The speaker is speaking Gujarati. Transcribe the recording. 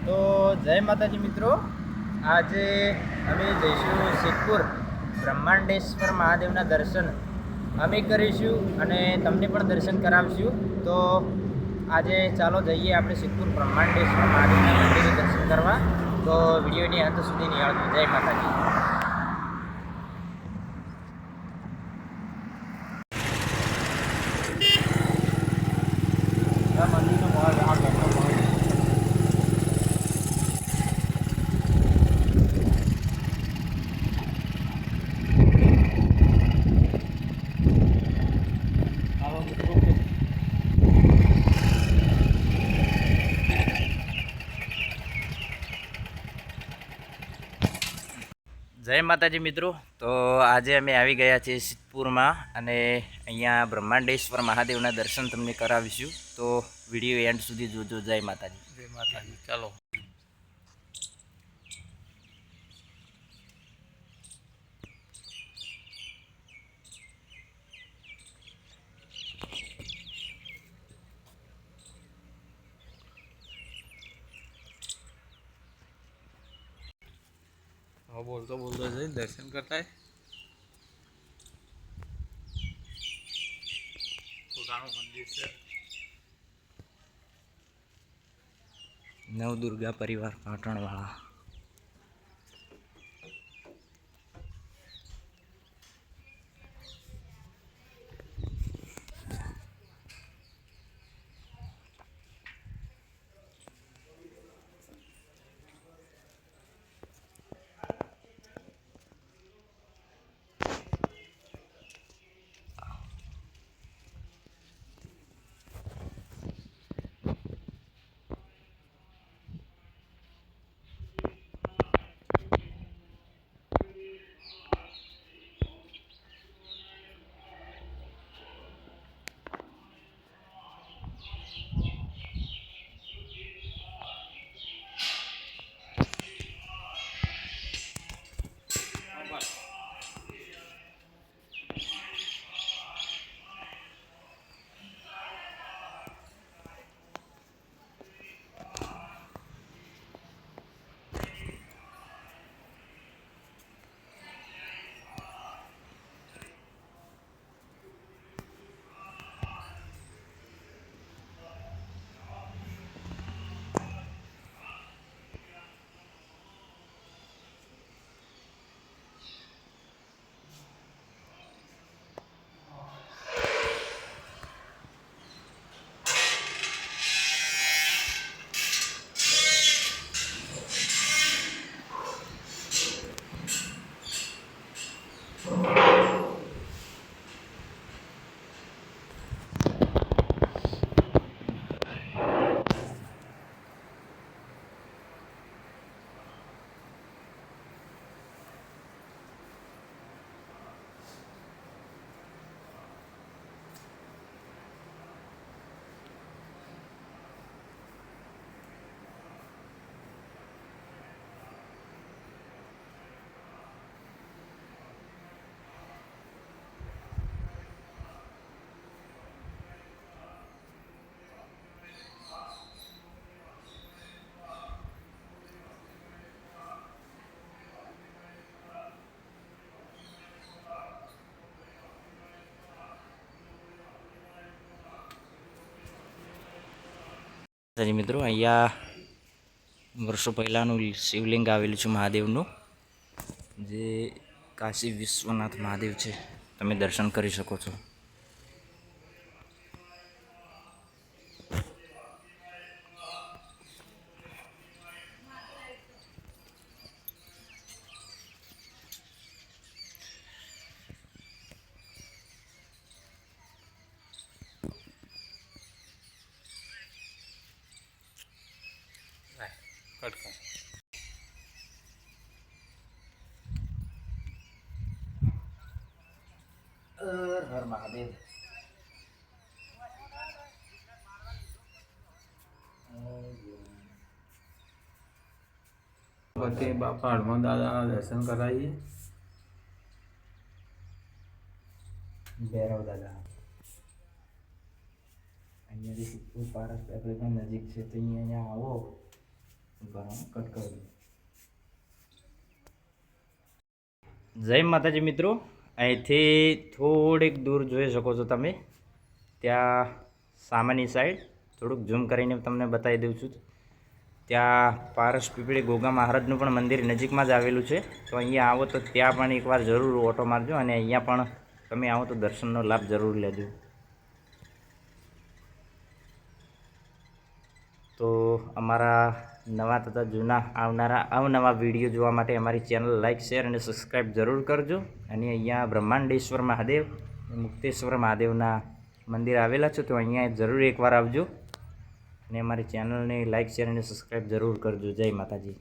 તો જય માતાજી મિત્રો, આજે અમે જઈશું સિદ્ધપુર બ્રહ્માંડેશ્વર મહાદેવના દર્શન અમે કરીશું અને તમને પણ દર્શન કરાવીશું. તો આજે ચાલો જઈએ આપણે સિદ્ધપુર બ્રહ્માંડેશ્વર મહાદેવના મંદિરે દર્શન કરવા. તો વિડીયોની અંત સુધી નિહાળજો. જય માતાજી. જય માતાજી મિત્રો, તો આજે અમે આવી ગયા છીએ સિદ્ધપુરમાં અને અહીંયા બ્રહ્માંડેશ્વર મહાદેવના દર્શન તમને કરાવીશું. તો વિડીયો એન્ડ સુધી જોજો. જય માતાજી. જય માતાજી. ચાલો. બોલતો બોલતો જઈ દર્શન કરતા પોતાનું મંદિર છે. નવદુર્ગા પરિવાર પાટણવાળા. મિત્રો, અહીંયા વર્ષો પહેલાંનું શિવલિંગ આવેલું છે મહાદેવનું, જે કાશી વિશ્વનાથ મહાદેવ છે. તમે દર્શન કરી શકો છો. હર મહાદેવ. પછી બાપા હનુમાન દાદાના દર્શન કરાવીએ. ભૈરવ દાદા અહીંયાથી સિદ્ધપુર પારસ પેટ્રોલ નજીક છે, તો અહીંયા આવો કટ કરી જય માતાજી મિત્રો, અહીંથી થોડીક દૂર જોઈ શકો છો તમે. ત્યાં સામેની સાઈડ થોડુંક ઝૂમ કરીને તમને બતાવી દઉં છું. ત્યાં પારસ પીપળી ગોગા મહારાજનું પણ મંદિર નજીકમાં જ આવેલું છે. તો અહીંયા આવો તો ત્યાં પણ એકવાર જરૂર ઓટો મારજો અને અહીંયા પણ તમે આવો તો દર્શનનો લાભ જરૂર લેજો. તો અમારા નવા તથા જૂના આવનારા અવનવા વિડીયો જોવા માટે અમારી ચેનલ લાઇક શેર અને સબસ્ક્રાઈબ જરૂર કરજો. અને અહીંયા બ્રહ્માંડેશ્વર મહાદેવ મુક્તેશ્વર મહાદેવના મંદિર આવેલા છે, તો અહીંયા જરૂર એકવાર આવજો અને અમારી ચેનલને લાઇક શેર અને સબસ્ક્રાઈબ જરૂર કરજો. જય માતાજી.